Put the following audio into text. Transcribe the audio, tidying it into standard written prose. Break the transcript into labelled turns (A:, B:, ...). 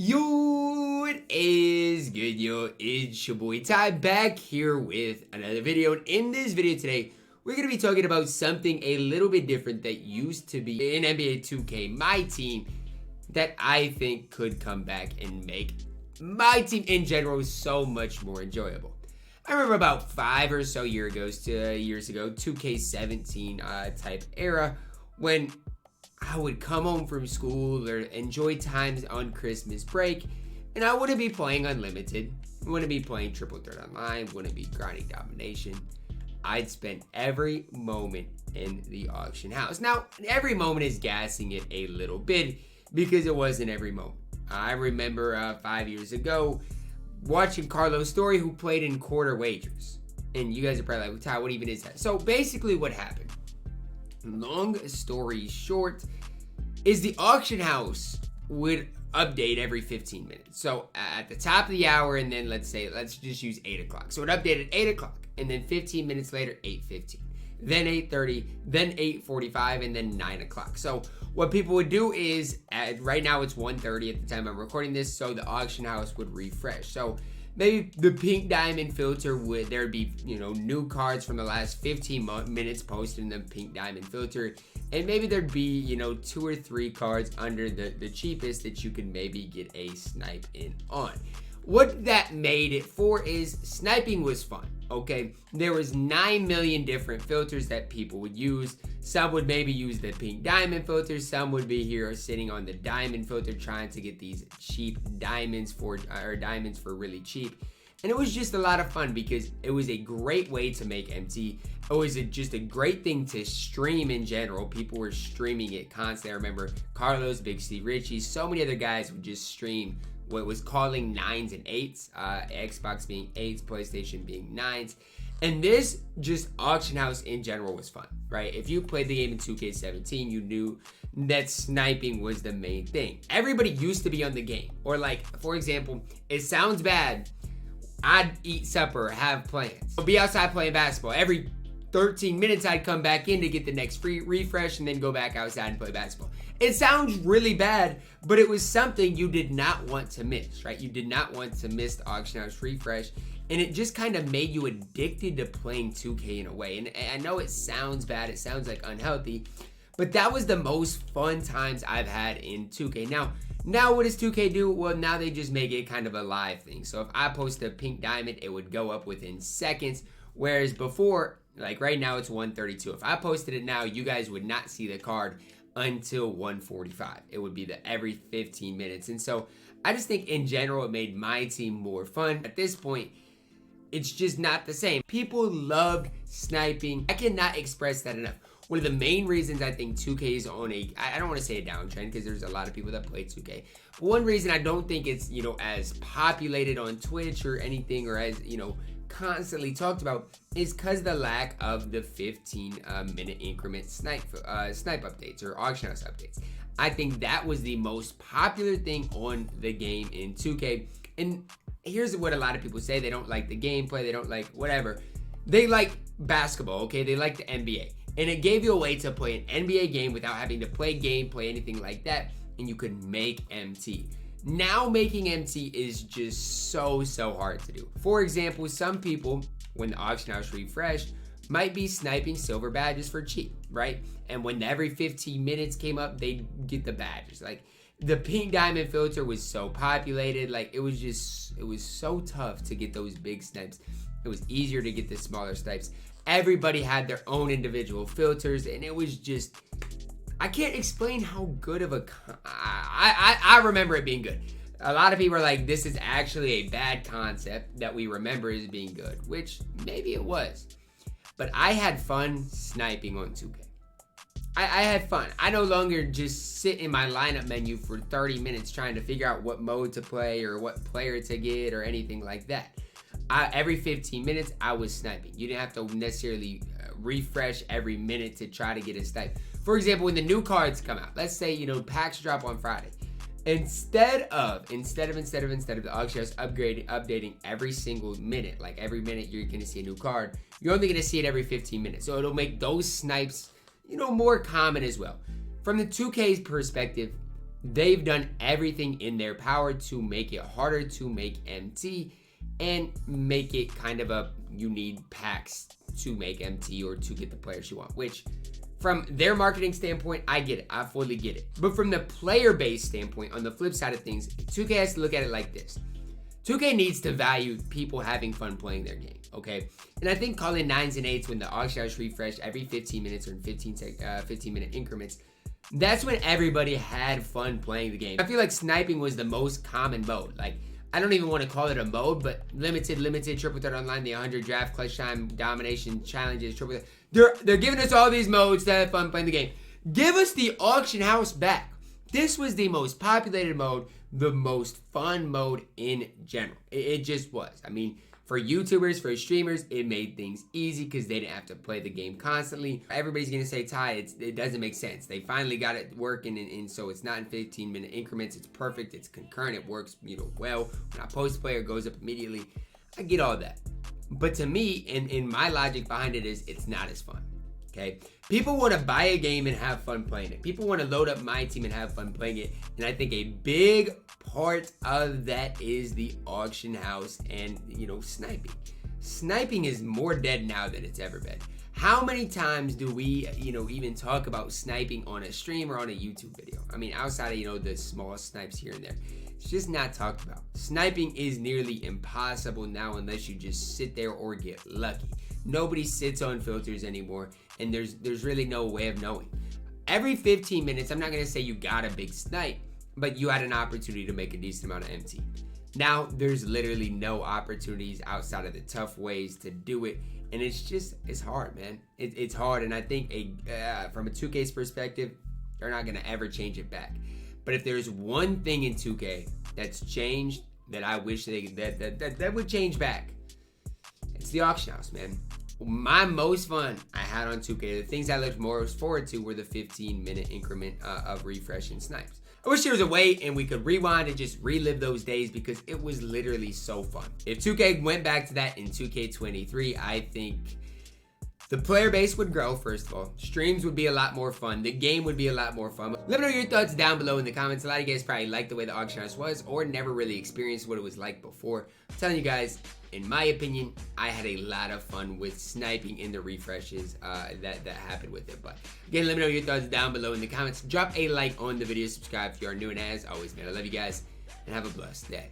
A: Yo, it is good, yo. It's your boy Ty back here with another video. And in this video today, we're going to be talking about something a little bit different that used to be in NBA 2K MyTEAM that I think could come back and make MyTEAM in general so much more enjoyable. I remember about 5 or so years ago, 2K17 type era, when I would come home from school or enjoy times on Christmas break, and I wouldn't be playing Unlimited, wouldn't be playing Triple Threat Online, wouldn't be grinding Domination. I'd spend every moment in the auction house. Now, every moment is gassing it a little bit because it wasn't every moment. I remember 5 years ago watching CarlosStory, who played in quarter wagers. And you guys are probably like, Ty, what even is that? So basically what happened, long story short, is the auction house would update every 15 minutes. So at the top of the hour, and then let's just use 8 o'clock. So it updated 8 o'clock, and then 15 minutes later, 8:15. Then 8:30, then 8:45, and then 9 o'clock. So what people would do is, right now it's 1:30 at the time I'm recording this, so the auction house would refresh. So maybe the pink diamond filter there'd be, new cards from the last 15 minutes posted in the pink diamond filter. And maybe there'd be, 2 or 3 cards under the cheapest that you could maybe get a snipe in on. What that made it for is sniping was fun, okay? There was 9 million different filters that people would use. Some would maybe use the pink diamond filter. Some would be here sitting on the diamond filter trying to get these cheap diamonds for really cheap. And it was just a lot of fun because it was a great way to make MT. It was just a great thing to stream in general. People were streaming it constantly. I remember Carlos, Big C Richie, so many other guys would just stream what was calling 9s and 8s, Xbox being 8s, PlayStation being 9s. And this just auction house in general was fun, right? If you played the game in 2K17, you knew that sniping was the main thing. Everybody used to be on the game. Or like, for example, it sounds bad, I'd eat supper, have plans. I'd be outside playing basketball. Every 13 minutes, I'd come back in to get the next free refresh and then go back outside and play basketball. It sounds really bad, but it was something you did not want to miss, right? You did not want to miss the auction house refresh, and it just kind of made you addicted to playing 2K in a way. And I know it sounds bad, it sounds like unhealthy, but that was the most fun times I've had in 2K. Now what does 2K do? Well, now they just make it kind of a live thing. So if I post a pink diamond, it would go up within seconds, whereas before, like right now, it's 1:32. If I posted it now, you guys would not see the card until 1:45. It would be every 15 minutes. And so I just think in general, it made my team more fun. At this point, it's just not the same. People loved sniping. I cannot express that enough. One of the main reasons I think 2K is on I don't want to say a downtrend because there's a lot of people that play 2K. But one reason I don't think it's, as populated on Twitch or anything, or as, constantly talked about, is because the lack of the 15 minute increment snipe updates or auction house updates. I think that was the most popular thing on the game in 2K. And here's what a lot of people say: they don't like the gameplay, they don't like whatever. They like basketball, okay? They like the NBA. And it gave you a way to play an NBA game without having to play gameplay, anything like that, and you could make MT. Now making MT is just so hard to do. For example, some people, when the auction house refreshed, might be sniping silver badges for cheap, right? And when every 15 minutes came up, they'd get the badges. Like, the pink diamond filter was so populated, like it was so tough to get those big snipes. It was easier to get the smaller snipes. Everybody had their own individual filters, and it was just, I can't explain how good of I remember it being good. A lot of people are like, this is actually a bad concept that we remember as being good, which maybe it was. But I had fun sniping on 2K. I had fun. I no longer just sit in my lineup menu for 30 minutes trying to figure out what mode to play or what player to get or anything like that. Every 15 minutes, I was sniping. You didn't have to necessarily refresh every minute to try to get a snipe. For example, when the new cards come out, let's say, packs drop on Friday. Instead of the auction house updating every single minute, like every minute you're going to see a new card, you're only going to see it every 15 minutes. So it'll make those snipes, more common as well. From the 2K's perspective, they've done everything in their power to make it harder to make MT and make it kind of you need packs to make MT or to get the players you want, which from their marketing standpoint, I get it. I fully get it. But from the player base standpoint, on the flip side of things, 2K has to look at it like this. 2K needs to value people having fun playing their game, okay? And I think calling 9s and 8s when the auction house refresh every 15 minutes or in 15-minute increments, that's when everybody had fun playing the game. I feel like sniping was the most common mode. Like, I don't even want to call it a mode, but limited, triple threat online, the 100 draft, clutch time, domination, challenges, triple threat. They're giving us all these modes to have fun playing the game. Give us the auction house back. This was the most populated mode, the most fun mode in general. It just was. I mean, for YouTubers, for streamers, it made things easy because they didn't have to play the game constantly. Everybody's going to say, Ty, it doesn't make sense. They finally got it working, and so it's not in 15-minute increments. It's perfect. It's concurrent. It works, well. When I post player, it goes up immediately. I get all that. But to me, and my logic behind it is it's not as fun. Okay, people want to buy a game and have fun playing it. People want to load up MyTEAM and have fun playing it. And I think a big part of that is the auction house and, sniping. Sniping is more dead now than it's ever been. How many times do we, even talk about sniping on a stream or on a YouTube video? I mean, outside of, the small snipes here and there. It's just not talked about. Sniping is nearly impossible now unless you just sit there or get lucky. Nobody sits on filters anymore, and there's really no way of knowing. Every 15 minutes, I'm not going to say you got a big snipe, but you had an opportunity to make a decent amount of MT. Now, there's literally no opportunities outside of the tough ways to do it, and it's hard, man. It's hard, and I think from a 2K's perspective, they're not going to ever change it back. But if there's one thing in 2K that's changed that I wish that would change back, it's the auction house, man. My most fun I had on 2K, the things I looked most forward to were the 15-minute increment of refreshing snipes. I wish there was a way and we could rewind and just relive those days because it was literally so fun. If 2K went back to that in 2K23, I think the player base would grow, first of all. Streams would be a lot more fun. The game would be a lot more fun. Let me know your thoughts down below in the comments. A lot of you guys probably liked the way the auction house was or never really experienced what it was like before. I'm telling you guys, in my opinion, I had a lot of fun with sniping in the refreshes that happened with it. But again, let me know your thoughts down below in the comments. Drop a like on the video, subscribe if you are new, and as always, man, I love you guys, and have a blessed day.